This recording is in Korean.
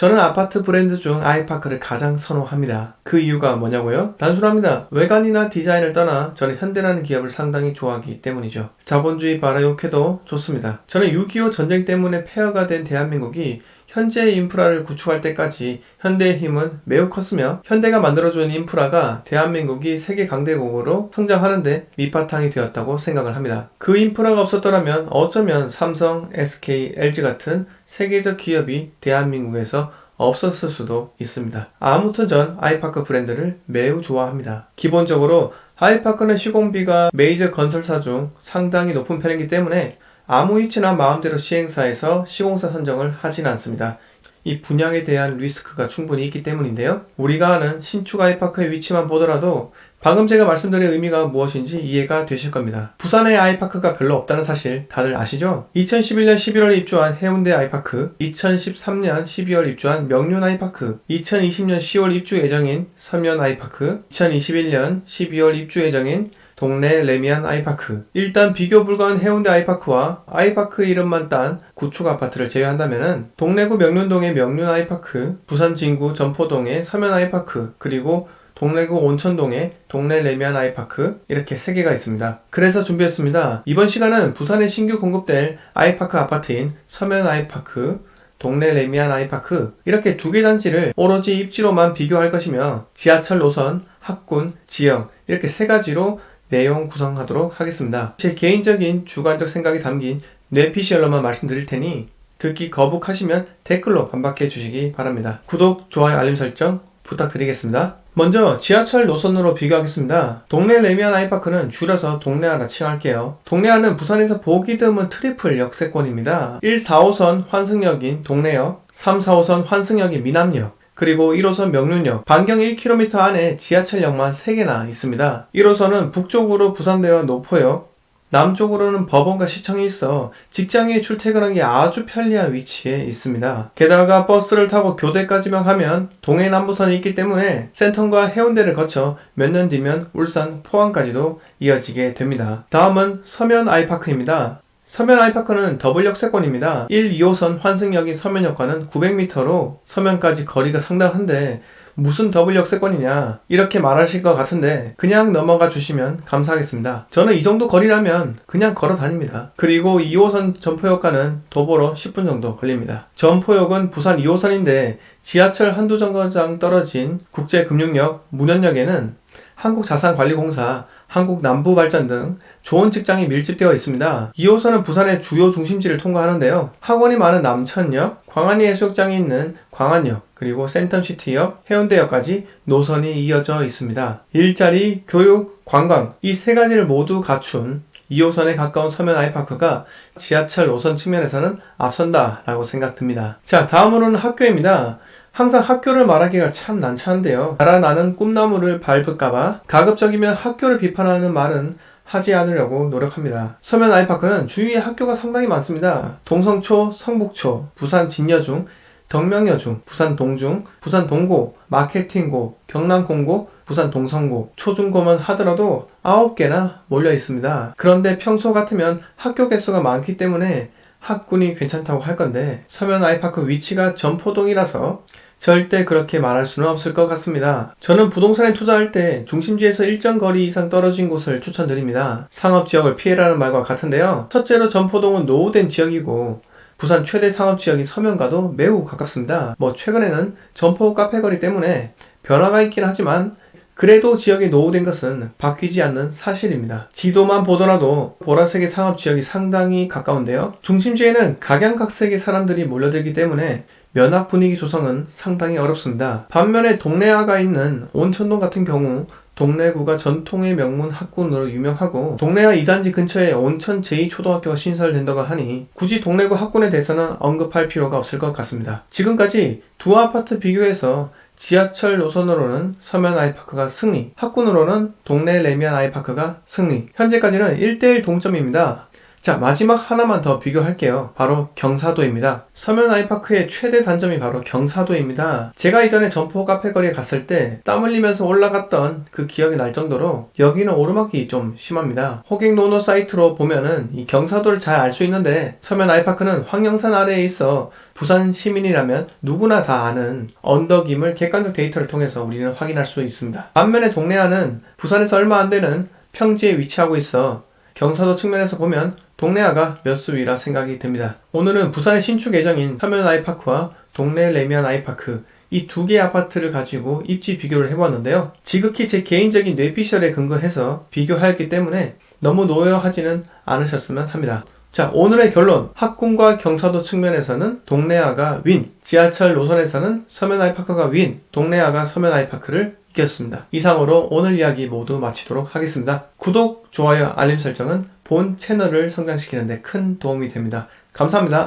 저는 아파트 브랜드 중 아이파크를 가장 선호합니다. 그 이유가 뭐냐고요? 단순합니다. 외관이나 디자인을 떠나 저는 현대라는 기업을 상당히 좋아하기 때문이죠. 자본주의 바라욕해도 좋습니다. 저는 6.25 전쟁 때문에 폐허가 된 대한민국이 현재의 인프라를 구축할 때까지 현대의 힘은 매우 컸으며 현대가 만들어준 인프라가 대한민국이 세계 강대국으로 성장하는데 밑바탕이 되었다고 생각을 합니다. 그 인프라가 없었더라면 어쩌면 삼성, SK, LG 같은 세계적 기업이 대한민국에서 없었을 수도 있습니다. 아무튼 전 아이파크 브랜드를 매우 좋아합니다. 기본적으로 아이파크는 시공비가 메이저 건설사 중 상당히 높은 편이기 때문에 아무 위치나 마음대로 시행사에서 시공사 선정을 하진 않습니다. 이 분양에 대한 리스크가 충분히 있기 때문인데요. 우리가 아는 신축 아이파크의 위치만 보더라도 방금 제가 말씀드린 의미가 무엇인지 이해가 되실 겁니다. 부산에 아이파크가 별로 없다는 사실 다들 아시죠? 2011년 11월에 입주한 해운대 아이파크, 2013년 12월 입주한 명륜 아이파크, 2020년 10월 입주 예정인 서면 아이파크, 2021년 12월 입주 예정인 동래 레미안 아이파크. 일단 비교 불가한 해운대 아이파크와 아이파크 이름만 딴 구축 아파트를 제외한다면 동래구 명륜동의 명륜 아이파크, 부산 진구 점포동의 서면 아이파크, 그리고 동래구 온천동의 동래 레미안 아이파크, 이렇게 3개가 있습니다. 그래서 준비했습니다. 이번 시간은 부산에 신규 공급될 아이파크 아파트인 서면 아이파크, 동래 레미안 아이파크, 이렇게 2개 단지를 오로지 입지로만 비교할 것이며 지하철 노선, 학군, 지형, 이렇게 3가지로 내용 구성하도록 하겠습니다. 제 개인적인 주관적 생각이 담긴 뇌피셜로만 말씀드릴 테니 듣기 거북하시면 댓글로 반박해 주시기 바랍니다. 구독, 좋아요, 알림 설정 부탁드리겠습니다. 먼저 지하철 노선으로 비교하겠습니다. 동래 레미안 아이파크는 줄여서 동래아라 칭할게요. 동래아는 부산에서 보기 드문 트리플 역세권입니다. 1, 4호선 환승역인 동래역, 3, 4호선 환승역인 미남역, 그리고 1호선 명륜역, 반경 1km 안에 지하철역만 3개나 있습니다. 1호선은 북쪽으로 부산대와 노포역, 남쪽으로는 법원과 시청이 있어 직장인이 출퇴근하기 아주 편리한 위치에 있습니다. 게다가 버스를 타고 교대까지만 가면 동해남부선이 있기 때문에 센텀과 해운대를 거쳐 몇 년 뒤면 울산, 포항까지도 이어지게 됩니다. 다음은 서면 아이파크입니다. 서면 아이파크는 더블 역세권입니다. 1, 2호선 환승역인 서면역과는 900m로 서면까지 거리가 상당한데 무슨 더블 역세권이냐 이렇게 말하실 것 같은데 그냥 넘어가 주시면 감사하겠습니다. 저는 이 정도 거리라면 그냥 걸어 다닙니다. 그리고 2호선 점포역과는 도보로 10분 정도 걸립니다. 점포역은 부산 2호선인데 지하철 한두 정거장 떨어진 국제금융역 문현역에는 한국자산관리공사, 한국남부발전 등 좋은 직장이 밀집되어 있습니다. 2호선은 부산의 주요 중심지를 통과하는데요. 학원이 많은 남천역, 광안리 해수욕장이 있는 광안역, 그리고 센텀시티역, 해운대역까지 노선이 이어져 있습니다. 일자리, 교육, 관광 이 3가지를 모두 갖춘 2호선에 가까운 서면 아이파크가 지하철 노선 측면에서는 앞선다라고 생각됩니다. 자, 다음으로는 학교입니다. 항상 학교를 말하기가 참 난처한데요. 자라나는 꿈나무를 밟을까봐 가급적이면 학교를 비판하는 말은 하지 않으려고 노력합니다. 서면 아이파크는 주위에 학교가 상당히 많습니다. 동성초, 성북초, 부산 진여중, 덕명여중, 부산 동중, 부산 동고, 마케팅고, 경남공고, 부산 동성고, 초중고만 하더라도 9개나 몰려 있습니다. 그런데 평소 같으면 학교 개수가 많기 때문에 학군이 괜찮다고 할 건데 서면 아이파크 위치가 점포동이라서 절대 그렇게 말할 수는 없을 것 같습니다. 저는 부동산에 투자할 때 중심지에서 일정 거리 이상 떨어진 곳을 추천드립니다. 상업지역을 피해라는 말과 같은데요. 첫째로 점포동은 노후된 지역이고 부산 최대 상업지역인 서면과도 매우 가깝습니다. 최근에는 점포 카페거리 때문에 변화가 있긴 하지만 그래도 지역이 노후된 것은 바뀌지 않는 사실입니다. 지도만 보더라도 보라색의 상업지역이 상당히 가까운데요. 중심지에는 각양각색의 사람들이 몰려들기 때문에 면학 분위기 조성은 상당히 어렵습니다. 반면에 동래아가 있는 온천동 같은 경우 동래구가 전통의 명문 학군으로 유명하고 동래아 2단지 근처에 온천 제2초등학교가 신설된다고 하니 굳이 동래구 학군에 대해서는 언급할 필요가 없을 것 같습니다. 지금까지 두 아파트 비교해서 지하철 노선으로는 서면 아이파크가 승리, 학군으로는 동래 레미안 아이파크가 승리. 현재까지는 1대1 동점입니다. 자, 마지막 하나만 더 비교할게요. 바로 경사도입니다. 서면 아이파크의 최대 단점이 바로 경사도입니다. 제가 이전에 점포 카페 거리에 갔을 때 땀 흘리면서 올라갔던 그 기억이 날 정도로 여기는 오르막이 좀 심합니다. 호객 노노 사이트로 보면은 이 경사도를 잘 알 수 있는데, 서면 아이파크는 황령산 아래에 있어 부산 시민이라면 누구나 다 아는 언덕임을 객관적 데이터를 통해서 우리는 확인할 수 있습니다. 반면에 동래안은 부산에서 얼마 안 되는 평지에 위치하고 있어 경사도 측면에서 보면 동래아가 몇 수 위라 생각이 듭니다. 오늘은 부산의 신축 예정인 서면 아이파크와 동래 레미안 아이파크, 이 두 개의 아파트를 가지고 입지 비교를 해보았는데요. 지극히 제 개인적인 뇌피셜에 근거해서 비교하였기 때문에 너무 노여하지는 않으셨으면 합니다. 자, 오늘의 결론. 학군과 경사도 측면에서는 동래아가 윈, 지하철 노선에서는 서면 아이파크가 윈, 동래아가 서면 아이파크를 이겼습니다. 이상으로 오늘 이야기 모두 마치도록 하겠습니다. 구독, 좋아요, 알림 설정은 본 채널을 성장시키는 데 큰 도움이 됩니다. 감사합니다.